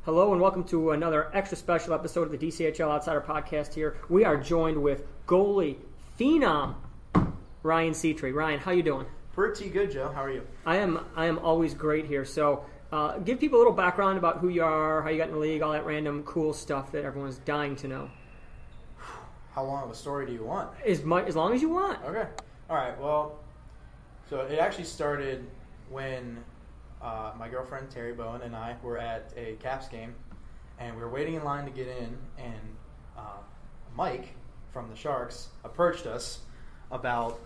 Hello and welcome to another extra special episode of the DCHL Outsider Podcast here. We are joined with goalie phenom Ryan Setree. Ryan, how you doing? Pretty good, Joe. How are you? I am always great here. So give people a little background about who you are, how you got in the league, all that random cool stuff that everyone's dying to know. How long of a story do you want? As long as you want. Okay. All right. Well, so it actually started when my girlfriend, Terry Bowen, and I were at a Caps game, and we were waiting in line to get in, and Mike from the Sharks approached us about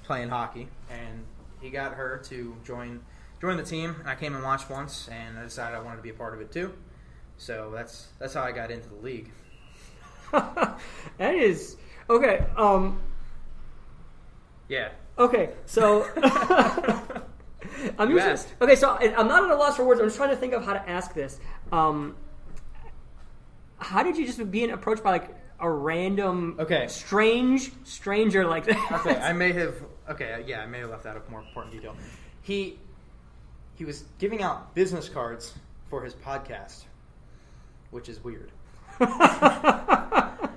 playing hockey, and he got her to join the team, and I came and watched once, and I decided I wanted to be a part of it too. So that's how I got into the league. That is okay. Yeah. Okay, so I'm not at a loss for words. I'm just trying to think of how to ask this. How did you just being approached by like a random, stranger like that? Okay, I may have left out a more important detail. He was giving out business cards for his podcast, which is weird. But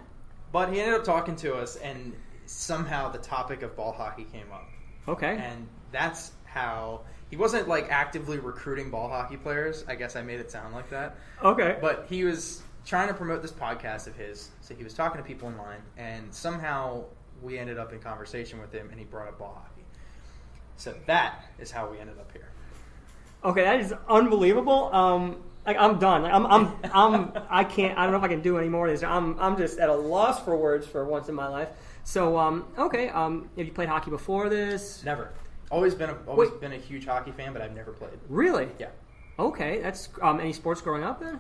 he ended up talking to us, and somehow the topic of ball hockey came up. Okay. And that's how he wasn't like actively recruiting ball hockey players. I guess I made it sound like that. Okay. But he was trying to promote this podcast of his. So he was talking to people in line, and somehow we ended up in conversation with him, and he brought up ball hockey. So that is how we ended up here. Okay, that is unbelievable. I'm done. I can't. I don't know if I can do any more of this. I'm just at a loss for words for once in my life. So okay. Have you played hockey before this? Never. Always been a huge hockey fan, but I've never played. Really? Yeah. Okay. That's any sports growing up then?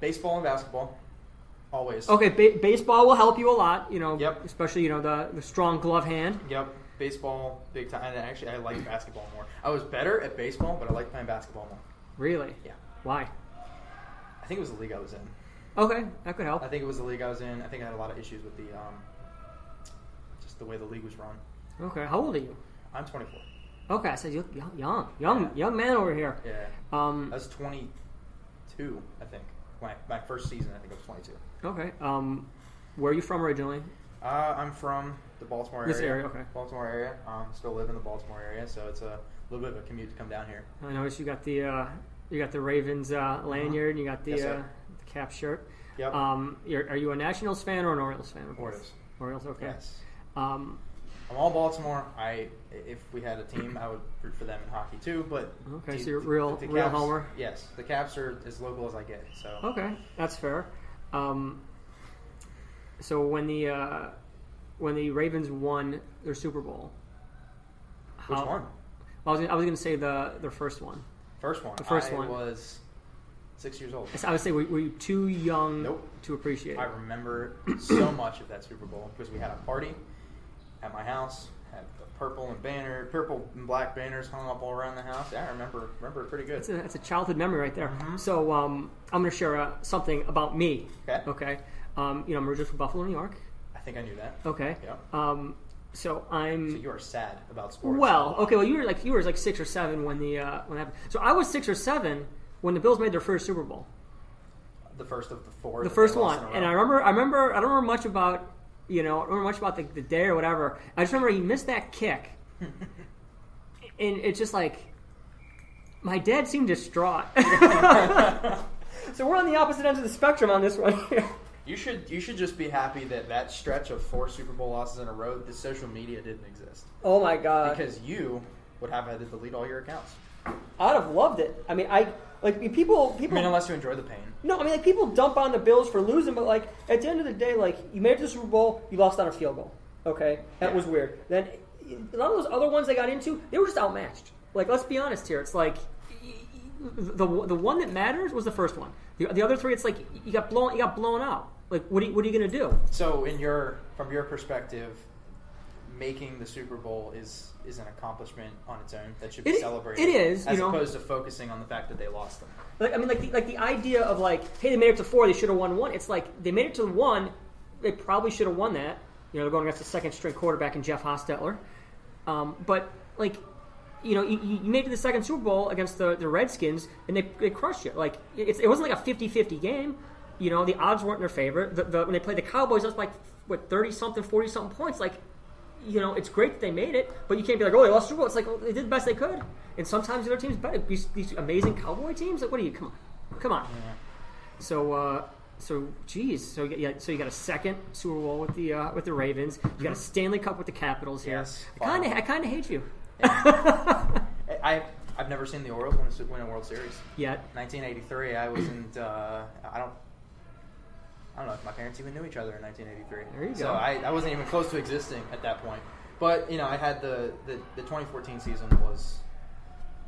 Baseball and basketball. Always. Okay. Baseball will help you a lot. Yep. Especially the strong glove hand. Yep. Baseball, big time. And actually, I like basketball more. I was better at baseball, but I like playing basketball more. Really? Yeah. Why? I think it was the league I was in. Okay, that could help. I think it was the league I was in. I think I had a lot of issues with just the way the league was run. Okay, how old are you? I'm 24. Okay, I said young man over here. Yeah. I was 22, I think. My first season, I think I was 22. Okay. Where are you from originally? I'm from the Baltimore area. This area, okay. Baltimore area. Still live in the Baltimore area, so it's a little bit of a commute to come down here. I noticed you got the Ravens lanyard, and you got the cap shirt. Yep. Are you a Nationals fan or an Orioles fan? Orioles. Orioles, okay. Yes. I'm all Baltimore. If we had a team, I would root for them in hockey too. But okay, so you're real homer. Yes, the Caps are as local as I get. So okay, that's fair. So when the Ravens won their Super Bowl, which one? I was going to say their first one. First one. The first one. I was 6 years old. I would say were you too young Nope. to appreciate it? I remember so much of that Super Bowl because we had a party at my house, had the purple and black banners hung up all around the house. Yeah, I remember it pretty good. That's a childhood memory right there. Mm-hmm. So I'm going to share something about me. Okay. I'm originally from Buffalo, New York. I think I knew that. Okay. Yep. So you are sad about sports. Well, okay. Well, you were like 6 or 7 when that happened. So I was 6 or 7 when the Bills made their first Super Bowl. The first of the 4. The first one, and I remember. I don't remember much about I don't remember much about the day or whatever. I just remember he missed that kick, and it's just like my dad seemed distraught. So we're on the opposite ends of the spectrum on this one here. You should just be happy that stretch of 4 Super Bowl losses in a row, the social media didn't exist. Oh my God! Because you would have had to delete all your accounts. I'd have loved it. I mean, people. I mean, unless you enjoy the pain. No, I mean, like people dump on the Bills for losing, but like at the end of the day, like you made it to the Super Bowl, you lost on a field goal. Okay, that was weird. Then a lot of those other ones they got into, they were just outmatched. Like, let's be honest here. It's like the one that matters was the first one. The other 3, it's like you got blown out. Like, what are you going to do? So, from your perspective, making the Super Bowl is an accomplishment on its own that should be celebrated. It is, as opposed to focusing on the fact that they lost them. Like, I mean, like the idea of like, hey, they made it to 4, they should have won 1. It's like they made it to 1, they probably should have won that. They're going against the second string quarterback in Jeff Hostetler. But like, you know, you made it to the second Super Bowl against the Redskins, and they crushed you. Like, it wasn't like a 50-50 game. You know, the odds weren't in their favor. When they played the Cowboys, that's like, 30-something, 40-something points. Like, you know, it's great that they made it, but you can't be like, oh, they lost the Super Bowl. It's like, well, they did the best they could. And sometimes the other teams better. These amazing Cowboy teams, like, what are you? Come on. Yeah. So, geez. So you got a second Super Bowl with the Ravens. You got a Stanley Cup with the Capitals here. Yes, I kind of hate you. Yeah. I've never seen the Orioles win a World Series. Yet. 1983. I wasn't. I don't know if my parents even knew each other in 1983. There you go. So I wasn't even close to existing at that point. But, you know, I had the 2014 season was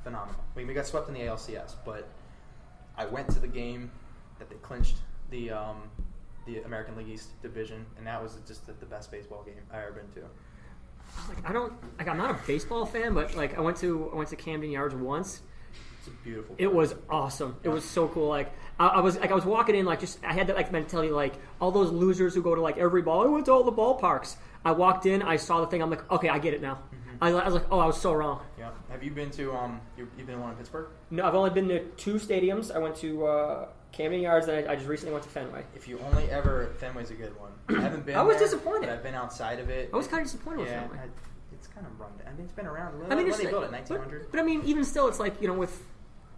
phenomenal. We got swept in the ALCS, but I went to the game that they clinched the American League East division, and that was just the best baseball game I've ever been to. I'm not a baseball fan, but like I went to Camden Yards once. It's beautiful. It was awesome. It was so cool. Like I was walking in, like I had that like mentality, like all those losers who go to like every ball. I went to all the ballparks. I walked in, I saw the thing. I'm like, okay, I get it now. Mm-hmm. I was like, oh, I was so wrong. Yeah. Have you been to you've been to one in Pittsburgh? No, I've only been to 2 stadiums. I went to Camden Yards, and I just recently went to Fenway. If you only ever, Fenway's a good one. I haven't been. I was there, disappointed. But I've been outside of it. I was kind of disappointed with Fenway. It's kind of run down. I mean, it's been around. I mean, when they built it, 1900. But I mean, even still, it's like, you know, with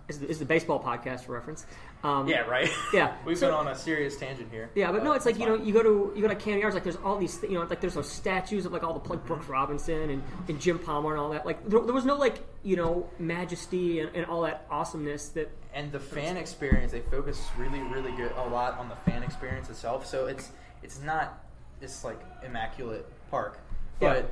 is the baseball podcast for reference. Yeah, right. Yeah, we've been on a serious tangent here. Yeah, but no, it's like, you know, you go to Camden Yards, like there's all these, you know, like there's those statues of like all the like Brooks Robinson and Jim Palmer and all that. Like there was no like, you know, majesty and all that awesomeness that. And the fan experience, they focus really, really good a lot on the fan experience itself. So it's not this like immaculate park, but.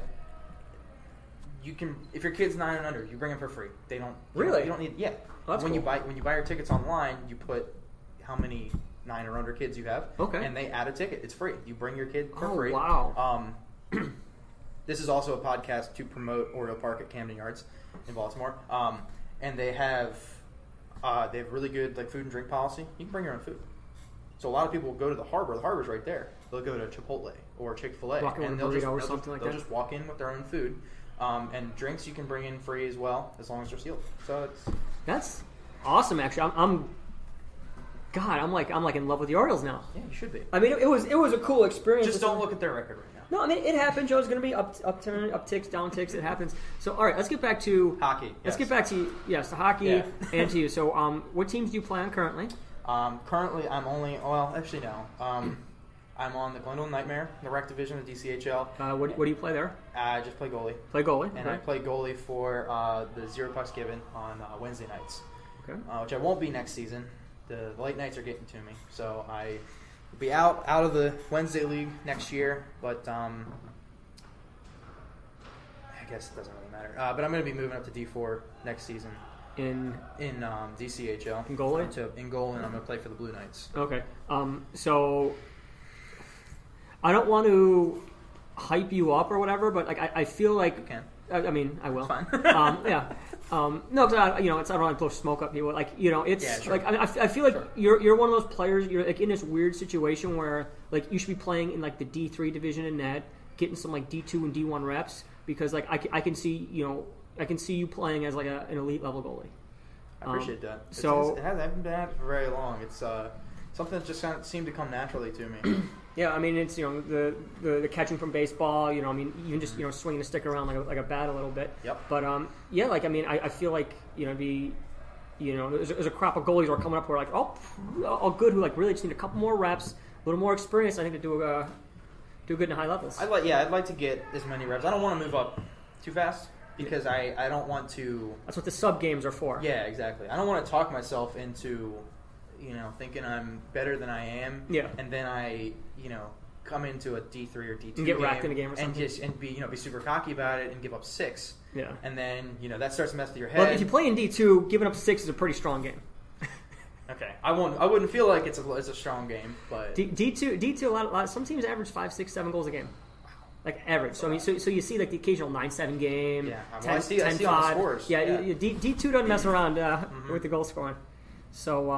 You can, if your kid's 9 and under, you bring them for free. They don't really. You don't need. Yeah. Oh, when cool. you buy your tickets online, you put how many 9 or under kids you have. Okay. And they add a ticket. It's free. You bring your kid for free. Oh wow. This is also a podcast to promote Oriole Park at Camden Yards in Baltimore. And they have really good like food and drink policy. You can bring your own food. So a lot of people will go to the harbor. The harbor's right there. They'll go to Chipotle or Chick-fil-A, and they'll just walk in with their own food. And drinks you can bring in free as well, as long as they're sealed. So that's awesome. Actually, I'm like in love with the Orioles now. Yeah, you should be. I mean, it was a cool experience. Just don't look at their record right now. No, I mean it happened. Joe's going to be up ticks, down ticks. It happens. So all right, let's get back to hockey. Yes. Let's get back to the hockey and to you. So what teams do you play on currently? Currently, I'm only actually no. I'm on the Glendale Nightmare, the rec division of DCHL. What do you play there? I just play goalie. Play goalie? And okay. I play goalie for the Zero Pucks Given on Wednesday nights. Okay. Which I won't be next season. The late nights are getting to me. So I will be out of the Wednesday league next year. But I guess it doesn't really matter. But I'm going to be moving up to D4 next season. In DCHL. In goalie? In goal, and I'm going to play for the Blue Knights. Okay. So I don't want to hype you up or whatever, but like I feel like you can. I mean, I will. It's fine. Yeah. No, because I don't want to blow smoke up people. Like, you know, it's sure. like I feel like you're one of those players. You're like in this weird situation where like you should be playing in like the D3 division in net, getting some like D2 and D1 reps because like I can see you playing as like an elite level goalie. I appreciate that. I haven't been at it for very long. It's something that just kind of seemed to come naturally to me. Yeah, I mean it's the catching from baseball. You know, I mean even just swinging a stick around like a bat a little bit. Yep. But like I mean I feel like there's a crop of goalies who are coming up who are like all good who like really just need a couple more reps, a little more experience. I think to do good in high levels. I'd like to get as many reps. I don't want to move up too fast because I don't want to. That's what the sub games are for. Yeah, exactly. I don't want to talk myself into thinking I'm better than I am. Yeah. And then I come into a D3 or D2 and get racked in a game or something, and be super cocky about it and give up 6. Yeah. And then that starts to mess with your head. Well, if you play in D2, giving up 6 is a pretty strong game. Okay. I wouldn't feel like it's a strong game, but D2 a lot some teams average 5, 6, 7 goals a game. Like average. So I mean, so you see like the occasional 9-7 game. Yeah. 10, I see on the scores. Yeah. D2 doesn't mess around with the goal scoring. So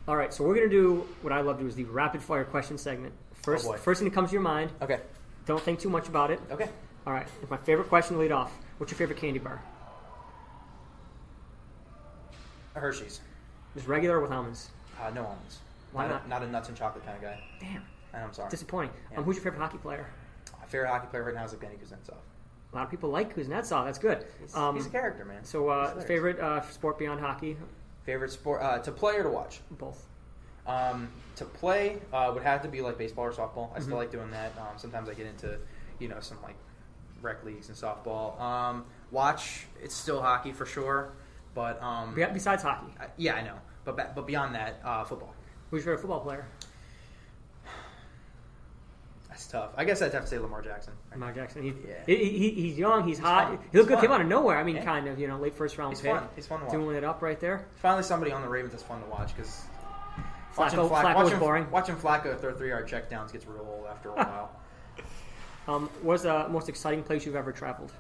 all right. So we're gonna do what I love to do is the rapid fire question segment. First thing that comes to your mind. Okay. Don't think too much about it. Okay. All right. It's my favorite question to lead off. What's your favorite candy bar? Hershey's. Just regular with almonds? No almonds. Why not? Not a nuts and chocolate kind of guy. Damn. I'm sorry. Disappointing. Yeah. Who's your favorite hockey player? My favorite hockey player right now is Evgeny Kuznetsov. A lot of people like Kuznetsov. That's good. He's a character, man. So, favorite sport beyond hockey? Favorite sport to play or to watch? Both. To play would have to be like baseball or softball. I still like doing that. Sometimes I get into, some like rec leagues and softball. Watch, it's still hockey for sure. But besides hockey? Yeah, I know. But beyond that, football. Who's your favorite football player? That's tough. I guess I'd have to say Lamar Jackson. Lamar Jackson. He's young. He's hot. Fun. He looked good. Came out of nowhere. I mean, kind of. Late first round pick. He's fun to watch. Doing it up right there. Finally, somebody on the Ravens that's fun to watch because Flacco was boring. Watching Flacco throw 3-yard checkdowns gets real old after a while. What's the most exciting place you've ever traveled?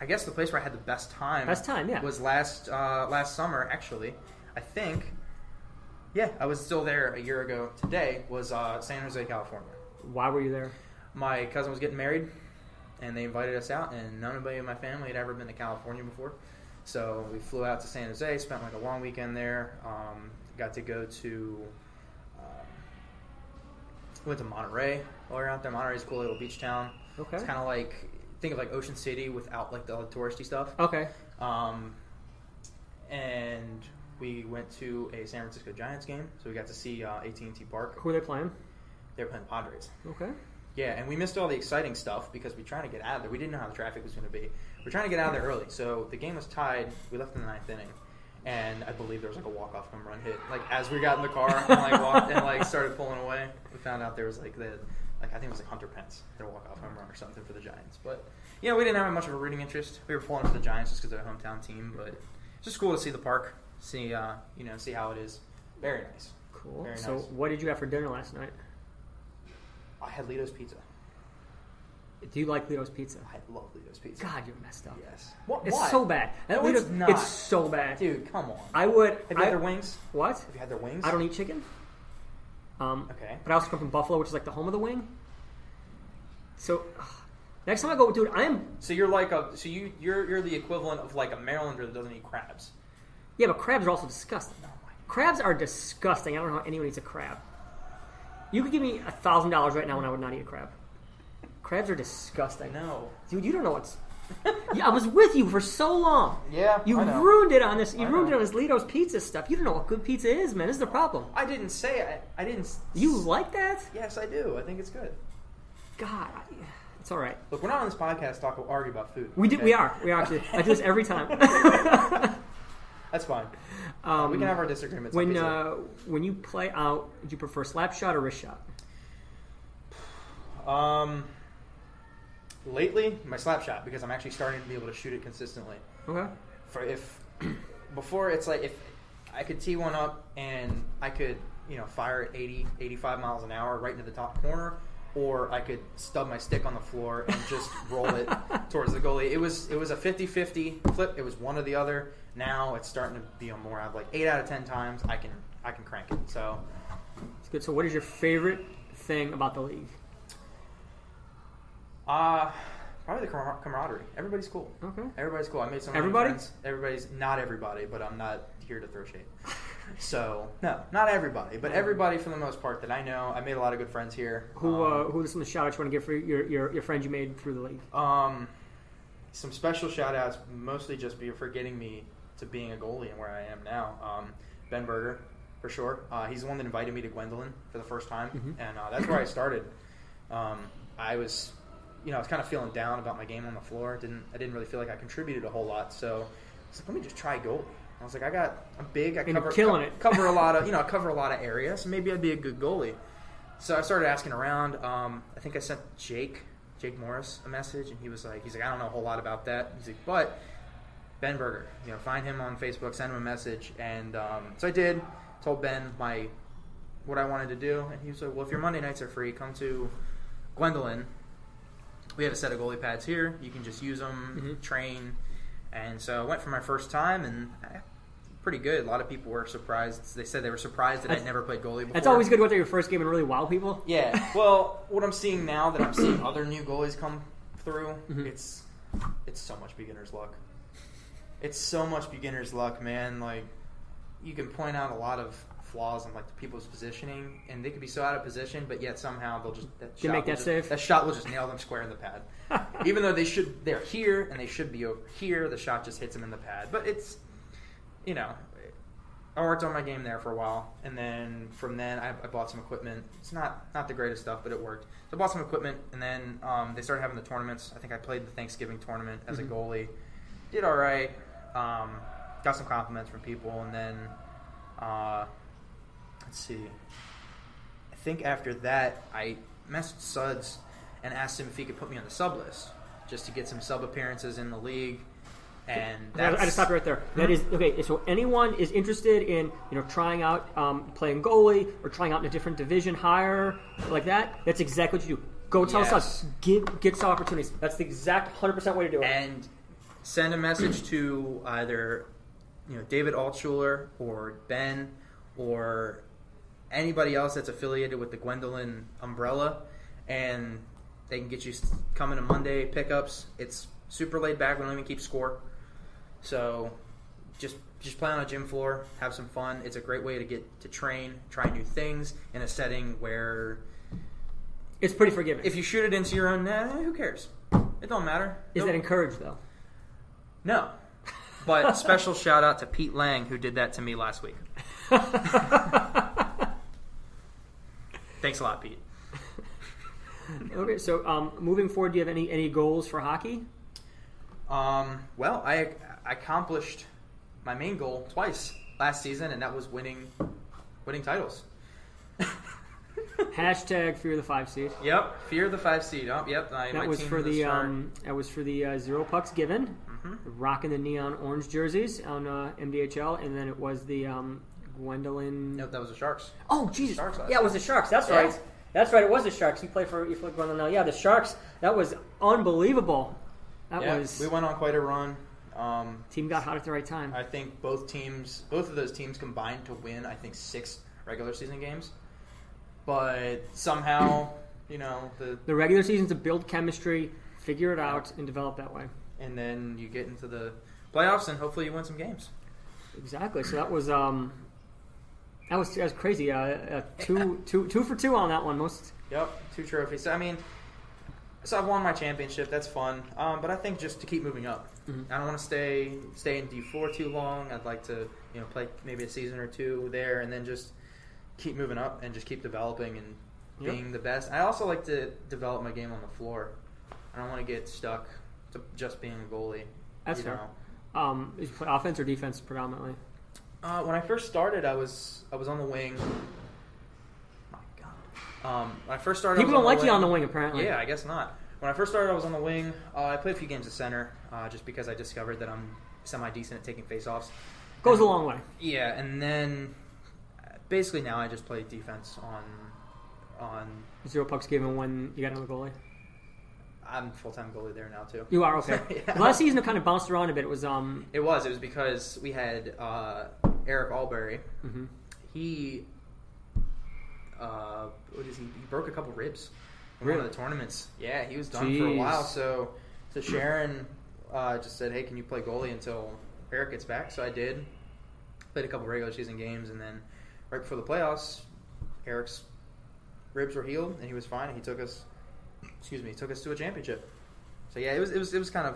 I guess the place where I had the best time. Yeah. Was last summer actually. I think. Yeah, I was still there a year ago today, was San Jose, California. Why were you there? My cousin was getting married, and they invited us out, and nobody in my family had ever been to California before. So we flew out to San Jose, spent like a long weekend there, got to go to, went to Monterey while we were out there. Monterey's a cool little beach town. Okay. It's kind of like, think of like Ocean City without like the touristy stuff. Okay. And we went to a San Francisco Giants game, so we got to see Tnt Park. Who are they playing? They were playing Padres. Okay. Yeah, and we missed all the exciting stuff because we were trying to get out of there. We didn't know how the traffic was going to be. We were trying to get out of there early, so the game was tied. We left in the 9th inning, and I believe there was like a walk-off home run hit. Like as we got in the car and like walked and like started pulling away, we found out there was like I think it was like Hunter Pence, their walk-off home run or something for the Giants. But we didn't have much of a rooting interest. We were pulling for the Giants just because they're a hometown team, but it's just cool to see the park. See how it is. Very nice. Cool. Very so, nice. What did you have for dinner last night? I had Lito's Pizza. Do you like Lito's Pizza? I love Lito's Pizza. God, you're messed up. Yes. It's so bad. No, it's not. It's so bad. Dude, come on. I would. Have you had their wings? What? Have you had their wings? I don't eat chicken. Okay. But I also come from Buffalo, which is like the home of the wing. So, next time I go, dude, So you're like you're the equivalent of like a Marylander that doesn't eat crabs. Yeah, but crabs are also disgusting. No, crabs are disgusting. I don't know how anyone eats a crab. You could give me $1,000 right now and I would not eat a crab. Crabs are disgusting. No. Dude, you don't know what's... Yeah, I was with you for so long. Yeah, You I know. ruined it on this. You ruined it on this Lito's Pizza stuff. You don't know what good pizza is, man. This is the problem. I didn't say I didn't... You like that? Yes, I do. I think it's good. God, it's all right. Look, we're not on this podcast to argue about food. We are actually. I do this every time. That's fine. We can have our disagreements. When you play out, do you prefer slap shot or wrist shot? Lately, my slap shot because I'm actually starting to be able to shoot it consistently. Okay. Before it's like if I could tee one up and I could fire at 80, 85 miles an hour right into the top corner, or I could stub my stick on the floor and just roll it towards the goalie. It was a 50-50 flip. It was one or the other. Now it's starting to be on more. Like 8 out of 10 times I can crank it. So it's good. So what is your favorite thing about the league? Probably the camaraderie. Everybody's cool. Okay. Everybody's cool. I made some friends. Everybody's not everybody, but I'm not here to throw shade. So no, not everybody, but everybody for the most part that I know. I made a lot of good friends here. Who are some of the shout outs you want to give for your friends you made through the league? Some special shout outs, mostly just for getting me to being a goalie and where I am now. Ben Berger, for sure. He's the one that invited me to Gwendolyn for the first time, and that's where I started. I was kind of feeling down about my game on the floor. I didn't really feel like I contributed a whole lot, so I was like, let me just try goalie. I was like, I'm big. I cover a lot of areas. So maybe I'd be a good goalie. So I started asking around. I think I sent Jake Morris a message, and he's like, I don't know a whole lot about that. He's like, but Ben Berger, find him on Facebook, send him a message, and so I did. Told Ben what I wanted to do, and he was like, well, if your Monday nights are free, come to Gwendolyn. We have a set of goalie pads here. You can just use them, train. And so I went for my first time, and pretty good. A lot of people were surprised. They said they were surprised that I'd never played goalie before. That's always good to go through your first game and really wow people. Yeah. Well, what I'm seeing now that I'm seeing other new goalies come through, it's so much beginner's luck. it's so much beginner's luck, man. Like, you can point out a lot of flaws in like the people's positioning, and they could be so out of position, but yet somehow they'll just save. That shot will just nail them square in the pad, even though they're here and they should be over here. The shot just hits them in the pad. But it's, you know, I worked on my game there for a while, and then from then I bought some equipment. It's not the greatest stuff, but it worked. So I bought some equipment, and then they started having the tournaments. I think I played the Thanksgiving tournament as a goalie. Did all right. Got some compliments from people, and then let's see. I think after that, I messaged Suds and asked him if he could put me on the sub list just to get some sub appearances in the league. And I just stopped right there. That is okay. So anyone is interested in trying out playing goalie or trying out in a different division higher like that. That's exactly what you do. Go tell us. Get some opportunities. That's the exact 100% way to do it. And send a message to either David Altschuler or Ben or anybody else that's affiliated with the Gwendolyn umbrella, and they can get you coming to Monday pickups. It's super laid back. We don't even keep score. So just play on a gym floor, have some fun. It's a great way to get to train, try new things in a setting where it's pretty forgiving. If you shoot it into your own net, who cares? It don't matter. Is that encouraged though? No. But special shout out to Pete Lang, who did that to me last week. Thanks a lot, Pete. Okay, so moving forward, do you have any goals for hockey? Well, I accomplished my main goal twice last season, and that was winning titles. Hashtag fear the 5 seed. Yep, fear the 5 seed. Oh, yep. That was for the Zero Pucks Given, rocking the neon orange jerseys on MDHL, and then it was the Gwendolyn. Nope, that was the Sharks. Oh, Jesus. Yeah, it was the Sharks. That's right. That's right. It was the Sharks. You play for Gwendolyn now. Yeah, the Sharks. That was unbelievable. We went on quite a run. Team got hot at the right time. I think both of those teams combined to win, 6 regular season games. But somehow, the regular season to build chemistry, figure it out, and develop that way. And then you get into the playoffs, and hopefully you win some games. Exactly. So that was crazy. 2 for 2 on that one. Yep, 2 trophies. So I've won my championship. That's fun. But I think just to keep moving up. I don't want to stay in D4 too long. I'd like to play maybe a season or 2 there, and then just keep moving up and just keep developing and being the best. I also like to develop my game on the floor. I don't want to get stuck to just being a goalie. That's fair. Did you play offense or defense predominantly? When I first started, I was on the wing. My God. When I first started, people don't like you on the wing, apparently. Yeah, I guess not. When I first started, I was on the wing. I played a few games at center, just because I discovered that I'm semi-decent at taking face-offs. Goes a long way. Yeah, and then basically now I just play defense on Zero Pucks Given when you got on the goalie. I'm full-time goalie there now too. You are, okay. Yeah. Last season it kind of bounced around a bit. It was It was because we had Eric Albury. Mm-hmm. He he broke a couple ribs in one of the tournaments. Yeah, he was done for a while. So Sharon just said, "Hey, can you play goalie until Eric gets back?" So I did. Played a couple regular season games, and then right before the playoffs, Eric's ribs were healed and he was fine. And he took us to a championship. So yeah, it was kind of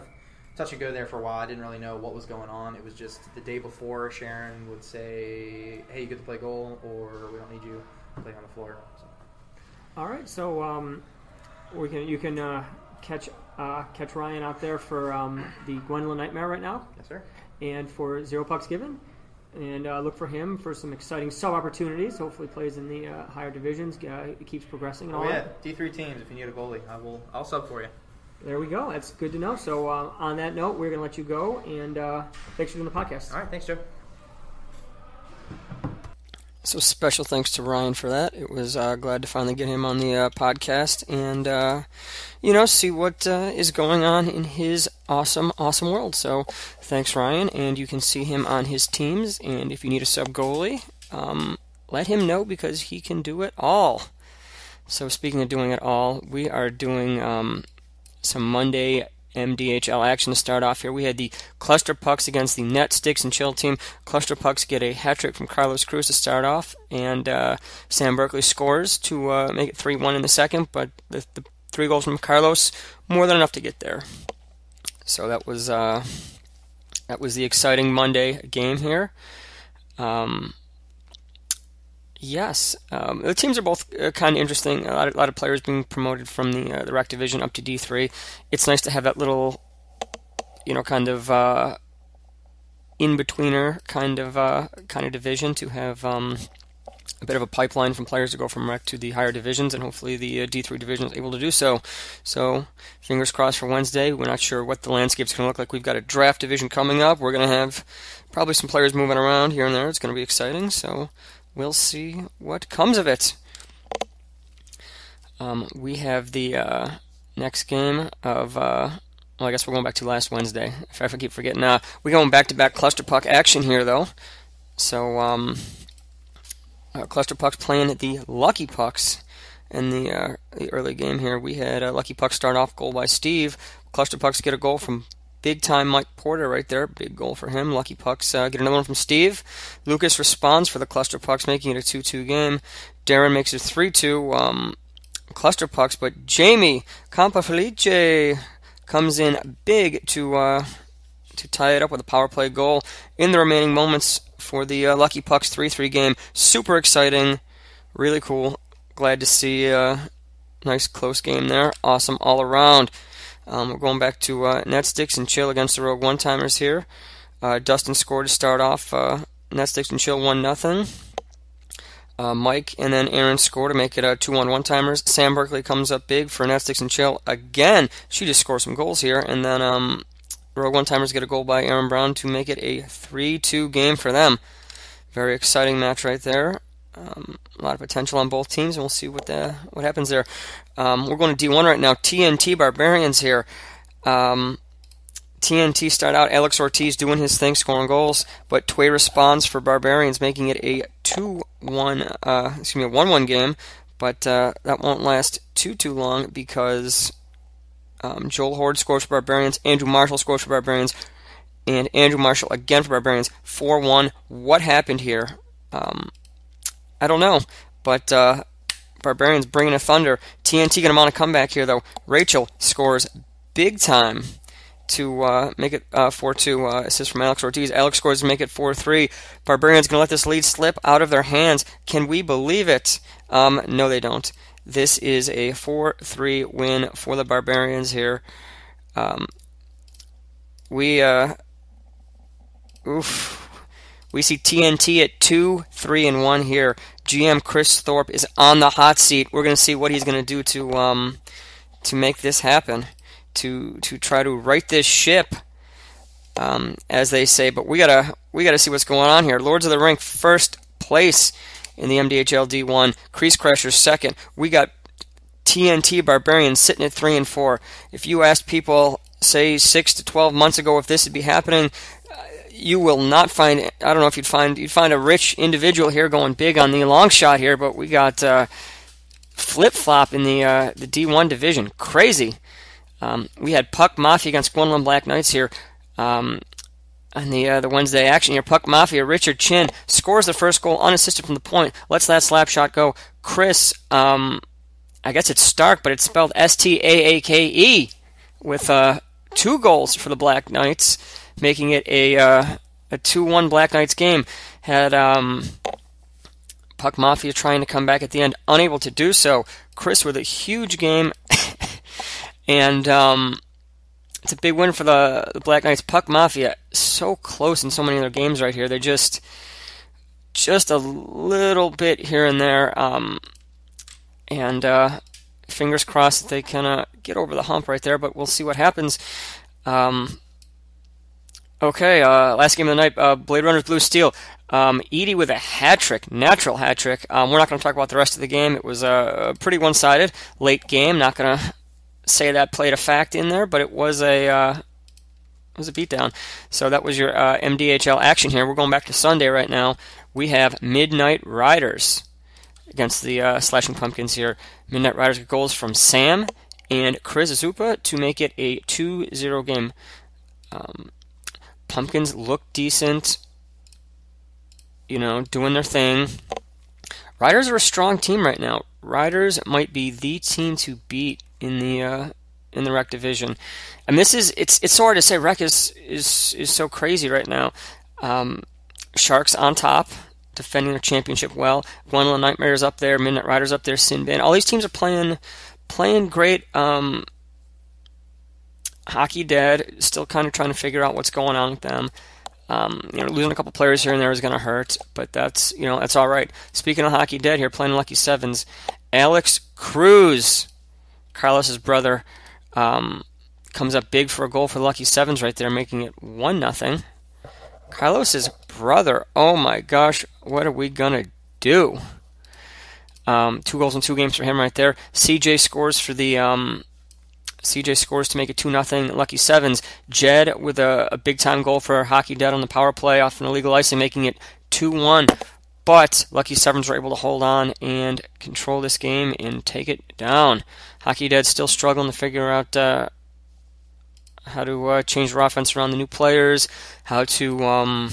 touch and go there for a while. I didn't really know what was going on. It was just the day before Sharon would say, "Hey, you get to play goal, or we don't need you to play on the floor." So. All right, so you can catch Ryan out there for the Gwendolyn Nightmare right now. Yes, sir. And for Zero Pucks Given. And look for him for some exciting sub-opportunities. Hopefully plays in the higher divisions. It keeps progressing and all that. D3 teams, if you need a goalie, I'll sub for you. There we go. That's good to know. So on that note, we're going to let you go. And thanks for doing the podcast. All right. Thanks, Joe. So special thanks to Ryan for that. It was glad to finally get him on the podcast and, see what is going on in his awesome world. So thanks, Ryan, and you can see him on his teams. And if you need a sub goalie, let him know because he can do it all. So speaking of doing it all, we are doing some Monday MDHL action to start off here. We had the Cluster Pucks against the Net Sticks and Chill team. Cluster Pucks get a hat trick from Carlos Cruz to start off, and Sam Berkeley scores to make it 3-1 in the second, but the 3 goals from Carlos, more than enough to get there. So that was the exciting Monday game here. Yes, the teams are both kind of interesting. A lot of players being promoted from the rec division up to D3. It's nice to have that little, kind of in-betweener kind of division to have a bit of a pipeline from players to go from rec to the higher divisions, and hopefully the D3 division is able to do so. So, fingers crossed for Wednesday. We're not sure what the landscape's going to look like. We've got a draft division coming up. We're going to have probably some players moving around here and there. It's going to be exciting, so we'll see what comes of it. We have the next game of, I guess we're going back to last Wednesday. If I keep forgetting. We're going back-to-back Cluster Puck action here, though. So, Cluster Pucks playing the Lucky Pucks in the early game here. We had Lucky Pucks start off, goal by Steve. Cluster Pucks get a goal from big-time Mike Porter right there. Big goal for him. Lucky Pucks get another one from Steve. Lucas responds for the Cluster Pucks, making it a 2-2 game. Darren makes it 3-2 Cluster Pucks, but Jamie Campafelice comes in big to tie it up with a power play goal in the remaining moments for the Lucky Pucks 3-3 game. Super exciting. Really cool. Glad to see a nice close game there. Awesome all around. We're going back to Net Sticks and Chill against the Rogue One-Timers here. Dustin scored to start off. Net Sticks and Chill 1-0. Mike and then Aaron score to make it 2-1 One-Timers. Sam Berkeley comes up big for Net Sticks and Chill again. She just scores some goals here. And then Rogue One-Timers get a goal by Aaron Brown to make it a 3-2 game for them. Very exciting match right there. A lot of potential on both teams, and we'll see what happens there. We're going to D1 right now. Tnt Barbarians here. TNT start out. Alex Ortiz doing his thing, scoring goals, but Tway responds for Barbarians, making it a 1-1 game. But that won't last too long because Joel Horde scores for Barbarians, Andrew Marshall scores for Barbarians, and Andrew Marshall again for Barbarians. 4-1. What happened here? I don't know, but Barbarians bringing a thunder. TNT going to mount a comeback here, though. Rachel scores big time to make it 4-2. Assist from Alex Ortiz. Alex scores to make it 4-3. Barbarians going to let this lead slip out of their hands. Can we believe it? No, they don't. This is a 4-3 win for the Barbarians here. We see TNT at 2-3-1 here. GM Chris Thorpe is on the hot seat. We're going to see what he's going to do to make this happen, to try to right this ship, as they say. But we gotta see what's going on here. Lords of the Rink first place in the MDHL D1. Crease Crashers second. We got TNT Barbarians sitting at 3-4. If you asked people, say 6 to 12 months ago, if this would be happening, you will not find. I don't know if you'd find a rich individual here going big on the long shot here, but we got flip flop in the D1 division. Crazy. We had Puck Mafia against Gwendolyn Black Knights here on the Wednesday action here. Puck Mafia, Richard Chin scores the first goal unassisted from the point. Lets that slap shot go. Chris, I guess it's Stark, but it's spelled Staake with 2 goals for the Black Knights, making it a 2-1 Black Knights game. Had Puck Mafia trying to come back at the end, unable to do so. Chris with a huge game, and it's a big win for the Black Knights. Puck Mafia so close in so many of their games right here. They're just a little bit here and there, and fingers crossed that they can get over the hump right there, but we'll see what happens. Okay, last game of the night, Blade Runners Blue Steel. Edie with a hat-trick, natural hat-trick. We're not going to talk about the rest of the game. It was a pretty one-sided late game. Not going to say that played a fact in there, but it was a beatdown. So that was your MDHL action here. We're going back to Sunday right now. We have Midnight Riders against the Slashing Pumpkins here. Midnight Riders get goals from Sam and Chris Zupa to make it a 2-0 game. Pumpkins look decent, doing their thing. Riders are a strong team right now. Riders might be the team to beat in the Rec division. And it's so hard to say. Rec is so crazy right now. Sharks on top, defending their championship well. Gwendolyn Nightmares up there, Midnight Riders up there, Sinbin. All these teams are playing great. Hockey Dead, still kind of trying to figure out what's going on with them. Losing a couple players here and there is going to hurt, but that's all right. Speaking of Hockey Dead here, playing Lucky Sevens, Alex Cruz, Carlos's brother, comes up big for a goal for the Lucky Sevens right there, making it 1-0. Carlos's brother, oh my gosh, what are we going to do? 2 goals in 2 games for him right there. CJ scores to make it 2-0. Lucky Sevens. Jed with a big-time goal for Hockey Dead on the power play off an illegal icing, making it 2-1. But Lucky Sevens were able to hold on and control this game and take it down. Hockey Dead still struggling to figure out how to change their offense around the new players, how to kind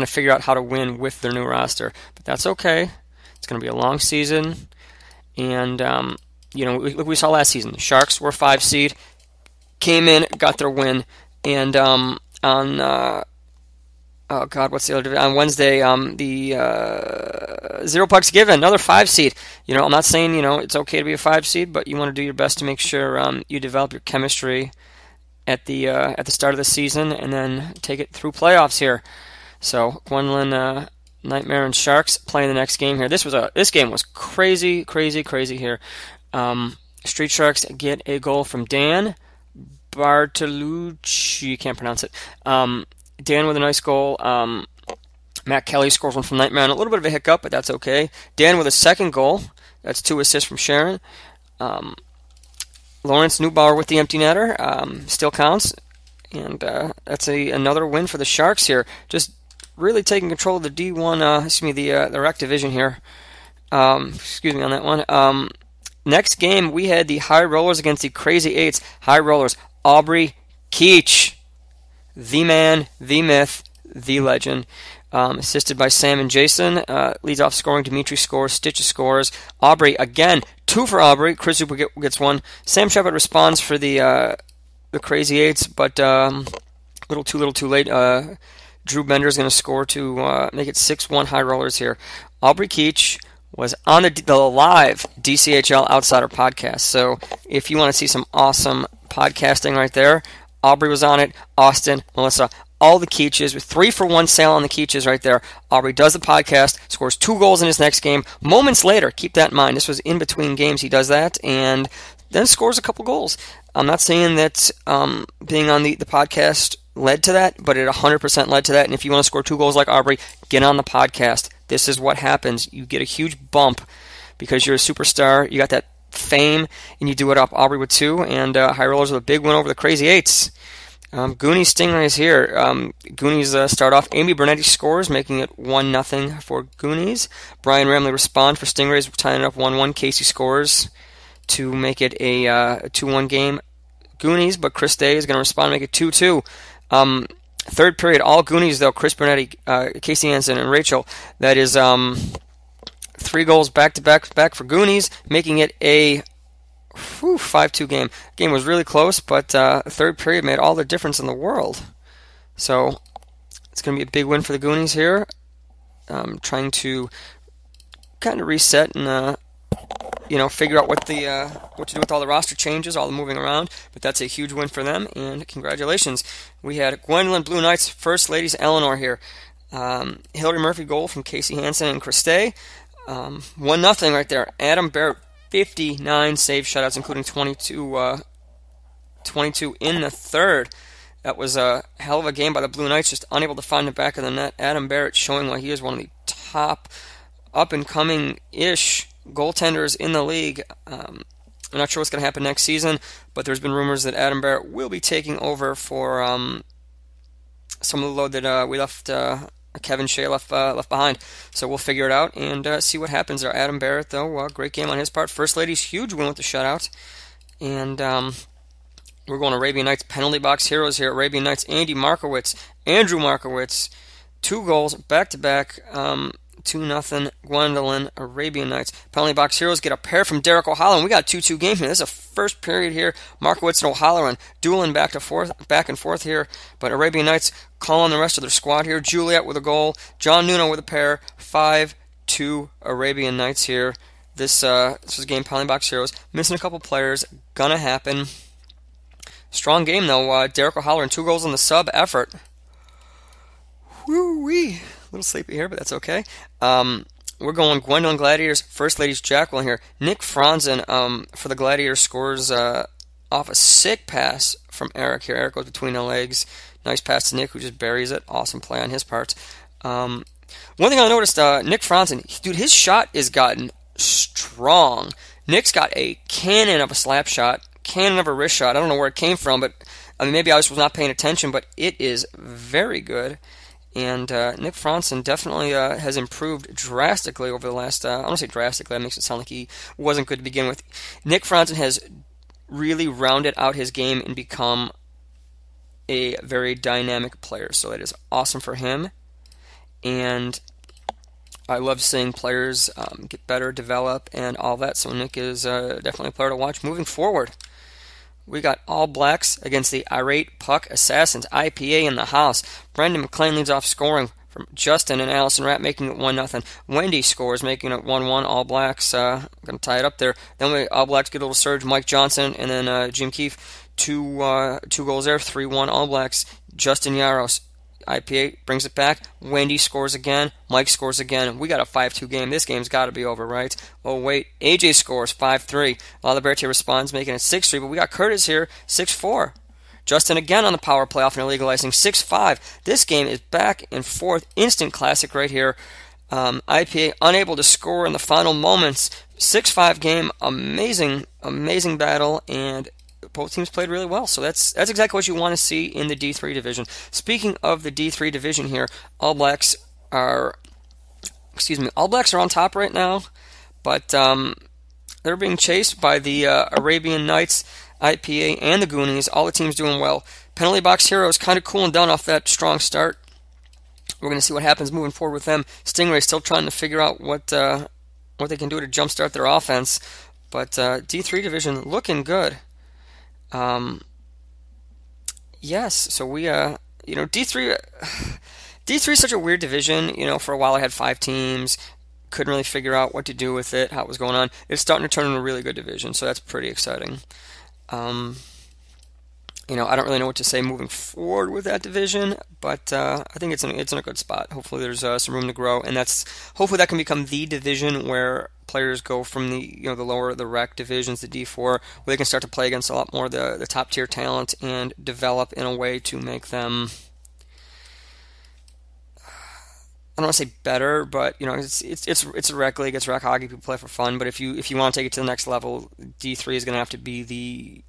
of figure out how to win with their new roster. But that's okay. It's going to be a long season, and we saw last season. The Sharks were 5 seed, came in, got their win, and on what's the other division? On Wednesday, the Zero Pucks Given, another 5 seed. I'm not saying it's okay to be a 5 seed, but you want to do your best to make sure you develop your chemistry at the start of the season, and then take it through playoffs here. So Gwendolyn Nightmare and Sharks playing the next game here. This game was crazy here. Street Sharks get a goal from Dan Bartolucci. Can't pronounce it. Dan with a nice goal. Matt Kelly scores one from Nightmare. A little bit of a hiccup, but that's okay. Dan with a second goal. That's 2 assists from Sharon. Lawrence Neubauer with the empty netter. Still counts. And that's another win for the Sharks here. Just really taking control of the D1, the Rec division here. Excuse me on that one. Next game, we had the High Rollers against the Crazy Eights. High Rollers, Aubrey Keach, the man, the myth, the legend. Assisted by Sam and Jason. Leads off scoring. Dimitri scores. Stitches scores. Aubrey, again, 2 for Aubrey. Chris Zupa gets 1. Sam Shepard responds for the Crazy Eights, but a little too late. Drew Bender is going to score to make it 6-1 High Rollers here. Aubrey Keach was on the live DCHL Outsider podcast. So if you want to see some awesome podcasting right there, Aubrey was on it, Austin, Melissa, all the Keaches, with 3-for-1 sale on the Keaches right there. Aubrey does the podcast, scores 2 goals in his next game. Moments later, keep that in mind, this was in between games he does that, and then scores a couple goals. I'm not saying that being on the podcast led to that, but it 100% led to that, and if you want to score 2 goals like Aubrey, get on the podcast. This is what happens. You get a huge bump because you're a superstar, you got that fame, and you do it up. Aubrey with 2, and High Rollers with a big win over the Crazy Eights. Goonies Stingrays here. Goonies start off. Amy Bernetti scores, making it 1-0 for Goonies. Brian Ramley responds for Stingrays, tying it up 1-1. Casey scores to make it a 2-1 game. Goonies, but Chris Day is going to respond and make it 2-2. Third period, all Goonies, though. Chris Bernetti, Casey Hansen, and Rachel. That is 3 goals back-to-back for Goonies, making it a 5-2 game. Game was really close, but third period made all the difference in the world. So it's going to be a big win for the Goonies here. Trying to kind of reset and figure out what to do with all the roster changes, all the moving around. But that's a huge win for them, and congratulations. We had Gwendolyn Blue Knights First Ladies Eleanor here. Hillary Murphy goal from Casey Hansen and Christe. 1-0 right there. Adam Barrett, 59 save shutouts, including 22 in the third. That was a hell of a game by the Blue Knights, just unable to find the back of the net. Adam Barrett showing why he is one of the top up-and-coming-ish goaltenders in the league. I'm not sure what's going to happen next season, but there's been rumors that Adam Barrett will be taking over for some of the load that we left Kevin Shea left behind. So we'll figure it out and see what happens there. Adam Barrett, though, great game on his part. First Ladies, huge win with the shutout. And we're going Arabian Nights penalty box heroes here. Arabian Nights, Andrew Markowitz, 2 goals back-to-back. 2-0 Gwendolyn Arabian Nights. Penalty box heroes get a pair from Derek O'Halloran. We got a 2-2 game here. This is a first period here. Markowitz and O'Halloran dueling back and forth here. But Arabian Nights calling the rest of their squad here. Juliet with a goal. John Nuno with a pair. 5-2 Arabian Nights here. This was a game penalty box heroes. Missing a couple players. Gonna happen. Strong game though. Derek O'Halloran, 2 goals in the sub effort. Woo-wee. A little sleepy here, but that's okay. We're going Gwendolyn Gladiators, First Ladies Jacqueline here. Nick Franzen for the Gladiators scores off a sick pass from Eric here. Eric goes between the legs. Nice pass to Nick, who just buries it. Awesome play on his part. One thing I noticed, Nick Franzen, dude, his shot has gotten strong. Nick's got a cannon of a slap shot, cannon of a wrist shot. I don't know where it came from, but I mean, maybe I was not paying attention, but it is very good. And Nick Franzen definitely has improved drastically over the last, I don't want to say drastically, that makes it sound like he wasn't good to begin with. Nick Franzen has really rounded out his game and become a very dynamic player. So that is awesome for him. And I love seeing players get better, develop, and all that. So Nick is definitely a player to watch moving forward. We got All Blacks against the Irate Puck Assassins. IPA in the house. Brendan McLean leads off scoring from Justin and Allison Rapp, making it 1-0. Wendy scores, making it 1-1. All Blacks going to tie it up there. Then All Blacks get a little surge. Mike Johnson and then Jim Keefe. Two goals there. 3-1 All Blacks. Justin Yaros. IPA brings it back. Wendy scores again. Mike scores again. We got a 5-2 game. This game's got to be over, right? Oh, wait. AJ scores 5-3. Laliberte responds, making it 6-3. But we got Curtis here, 6-4. Justin again on the power play off an illegal icing, 6-5. This game is back and forth. Instant classic right here. IPA unable to score in the final moments. 6-5 game. Amazing battle. And both teams played really well, so that's exactly what you want to see in the D3 division. Speaking of the D3 division here, All Blacks are on top right now, but they're being chased by the Arabian Nights, IPA, and the Goonies. All the teams doing well. Penalty box heroes kind of cooling down off that strong start. We're going to see what happens moving forward with them. Stingray still trying to figure out what they can do to jumpstart their offense, but D3 division looking good. Yes, so we, D3 is such a weird division. For a while I had 5 teams, couldn't really figure out what to do with it, how it was going on. It's starting to turn into a really good division, so that's pretty exciting. I don't really know what to say moving forward with that division, but I think it's in a good spot. Hopefully there's some room to grow, and hopefully that can become the division where players go from the rec divisions, the D4, where they can start to play against a lot more of the top tier talent and develop in a way to make them, I don't want to say better, but it's a rec league, it's rec hockey, people play for fun. But if you want to take it to the next level, D3 is going to have to be the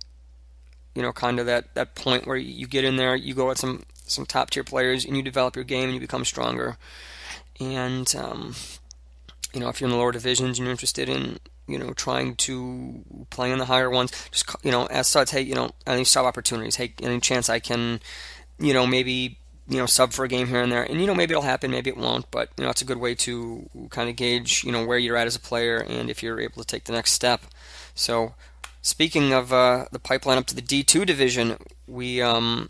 kind of that point where you get in there, you go at some top tier players, and you develop your game and you become stronger. And if you're in the lower divisions and you're interested in trying to play in the higher ones, just ask suds, hey, any sub opportunities, hey, any chance I can maybe sub for a game here and there, and maybe it'll happen, maybe it won't, but it's a good way to kind of gauge where you're at as a player and if you're able to take the next step. So speaking of the pipeline up to the D2 division, we have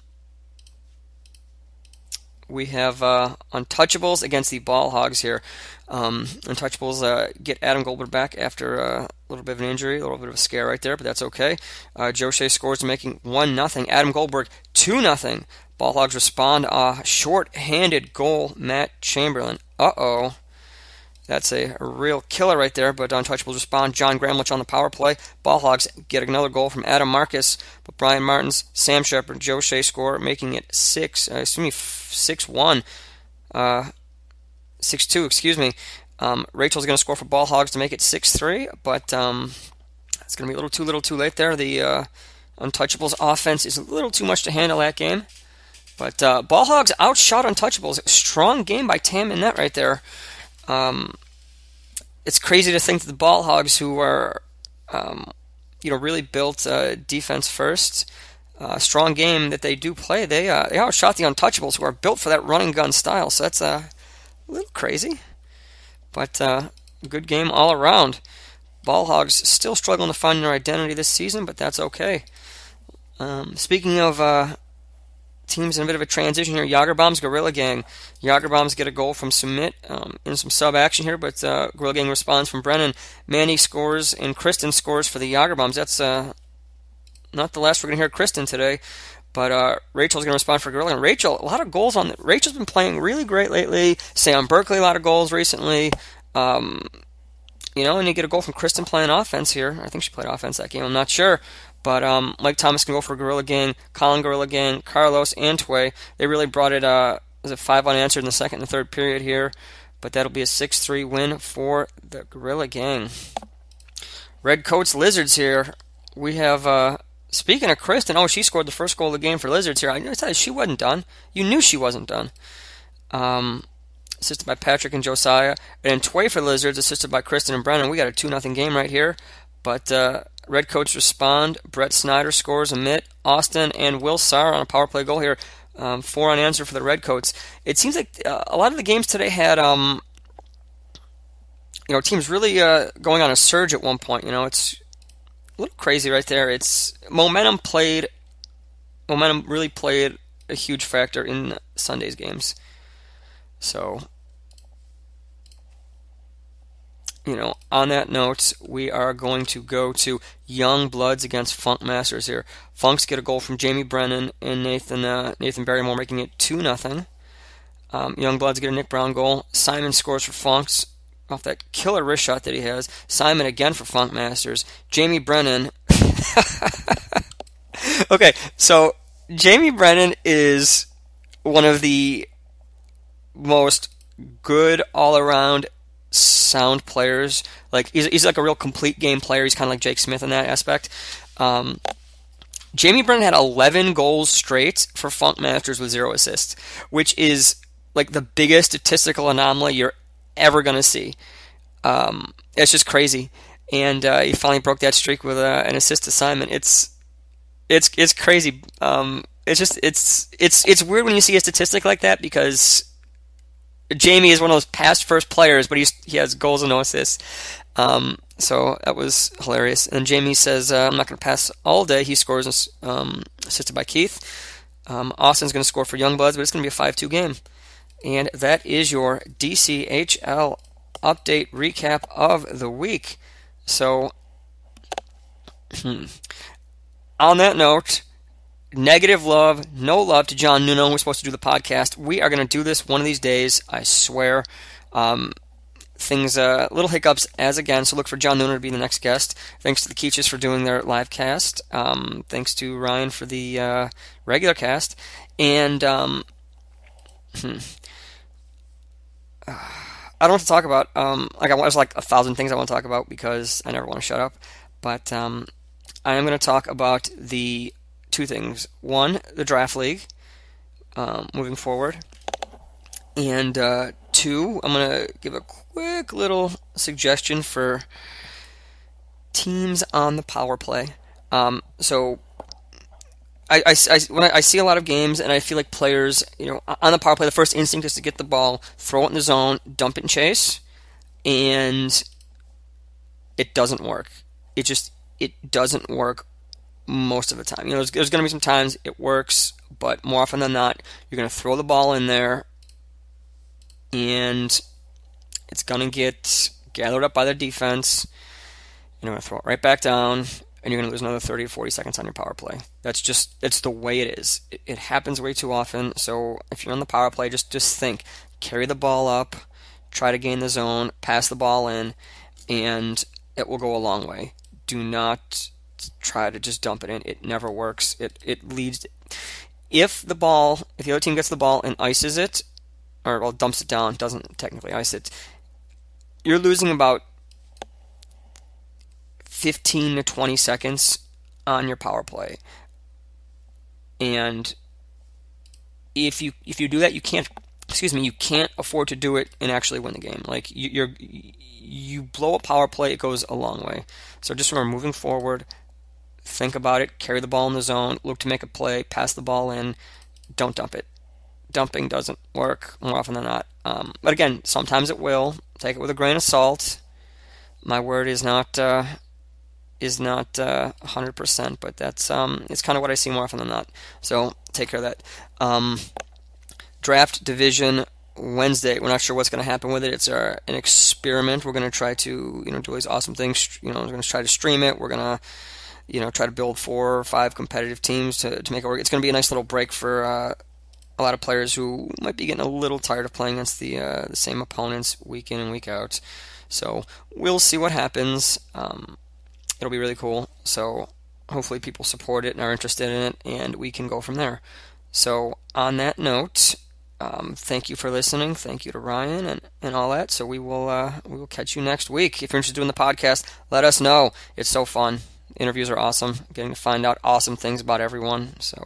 Untouchables against the Ball Hogs here. Untouchables get Adam Goldberg back after a little bit of an injury, a little bit of a scare right there, but that's okay. Joe Shea scores, making 1-0. Adam Goldberg 2-0. Ball Hogs respond. Short-handed goal, Matt Chamberlain. Uh-oh. That's a real killer right there, but Untouchables respond. John Gramlich on the power play. Ball Hogs get another goal from Adam Marcus, but Brian Martins, Sam Shepard, Joe Shea score, making it 6-1. 6-2, excuse me. Rachel's going to score for Ball Hogs to make it 6-3, but it's going to be a little too late there. The Untouchables offense is a little too much to handle that game. But Ball Hogs outshot Untouchables. Strong game by Tam in net right there. It's crazy to think that the Ball Hogs, who are really built defense first, strong game that they do play, they outshot the Untouchables, who are built for that running gun style. So that's a little crazy, but good game all around. Ball Hogs still struggling to find their identity this season, but that's okay. Speaking of teams in a bit of a transition here, Jagerbombs Gorilla Gang. Jagerbombs get a goal from Sumit in some sub action here, but Gorilla Gang responds from Brennan. Manny scores and Kristen scores for the Jagerbombs. That's not the last we're going to hear Kristen today, but Rachel's going to respond for Gorilla Gang. Rachel, a lot of goals on. Rachel's been playing really great lately. Sam Berkeley, a lot of goals recently. And you get a goal from Kristen playing offense here. I think she played offense that game. I'm not sure. But Mike Thomas can go for Gorilla Gang, Colin Gorilla Gang, Carlos, and Tway. They really brought it, was it 5 unanswered in the second and third period here. But that'll be a 6-3 win for the Gorilla Gang. Redcoats Lizards here. We have, speaking of Kristen, she scored the first goal of the game for Lizards here. I tell you, she wasn't done. You knew she wasn't done. Assisted by Patrick and Josiah. And then Tway for the Lizards, assisted by Kristen and Brennan. We got a 2-0 game right here. But Redcoats respond. Brett Snyder scores a mitt. Austin and Will Sarr on a power play goal here. 4 unanswered for the Redcoats. It seems like a lot of the games today had teams really going on a surge at one point. It's a little crazy right there. It's momentum really played a huge factor in Sunday's games. So, on that note, we are going to go to Young Bloods against Funk Masters here. Funks get a goal from Jamie Brennan and Nathan Barrymore, making it 2-0. Young Bloods get a Nick Brown goal. Simon scores for Funks off that killer wrist shot that he has. Simon again for Funk Masters. Jamie Brennan. Okay, so Jamie Brennan is one of the most good all-around sound players. Like he's like a real complete game player. He's kind of like Jake Smith in that aspect. Jamie Brennan had 11 goals straight for Funk Masters with 0 assists, which is like the biggest statistical anomaly you're ever going to see. It's just crazy. And he finally broke that streak with an assist to Simon. It's crazy. It's weird when you see a statistic like that, because Jamie is one of those past first players, but he has goals and no assists. So that was hilarious. And Jamie says, I'm not going to pass all day. He scores, assisted by Keith. Austin's going to score for Youngbloods, but it's going to be a 5-2 game. And that is your DCHL update recap of the week. So, on that note, negative love, no love to John Nuno, who's supposed to do the podcast. We are going to do this one of these days, I swear. Little hiccups as again, so look for John Nuno to be the next guest. Thanks to the Keaches for doing their live cast. Thanks to Ryan for the regular cast. And I don't want to talk about, there's like 1,000 things I want to talk about because I never want to shut up. But I am going to talk about the 2 things. One, the draft league, moving forward. And 2, I'm going to give a quick little suggestion for teams on the power play. So when I see a lot of games and I feel like players, on the power play, the first instinct is to get the ball, throw it in the zone, dump it and chase, and it doesn't work. It doesn't work most of the time. There's going to be some times it works, but more often than not, you're going to throw the ball in there, and it's going to get gathered up by the defense. You're going to throw it right back down, and you're going to lose another 30 to 40 seconds on your power play. It's the way it is. It happens way too often. So if you're on the power play, just think, carry the ball up, try to gain the zone, pass the ball in, and it will go a long way. Do not try to just dump it in. It never works. It leads. If the other team gets the ball and ices it, or dumps it down, doesn't technically ice it, you're losing about 15 to 20 seconds on your power play. And if you do that, you can't afford to do it and actually win the game. Like you blow a power play, it goes a long way. So just remember, moving forward, think about it, carry the ball in the zone, look to make a play, pass the ball in, don't dump it. Dumping doesn't work more often than not. But again, sometimes it will. Take it with a grain of salt. My word is not 100%, but that's it's kind of what I see more often than not. So take care of that. Draft division Wednesday. We're not sure what's going to happen with it. It's an experiment. We're going to try to do these awesome things. We're going to try to stream it. We're going to try to build 4 or 5 competitive teams to make it work. It's going to be a nice little break for a lot of players who might be getting a little tired of playing against the same opponents week in and week out. So we'll see what happens. It'll be really cool. So hopefully people support it and are interested in it, and we can go from there. So on that note, thank you for listening. Thank you to Ryan and all that. So we will catch you next week. If you're interested in the podcast, let us know. It's so fun. Interviews are awesome. Getting to find out awesome things about everyone. So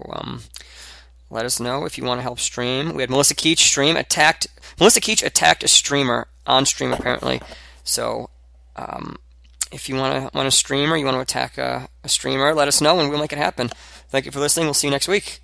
let us know if you want to help stream. We had Melissa Keach attacked a streamer on stream apparently. So if you want to stream or you want to attack a streamer, let us know and we'll make it happen. Thank you for listening. We'll see you next week.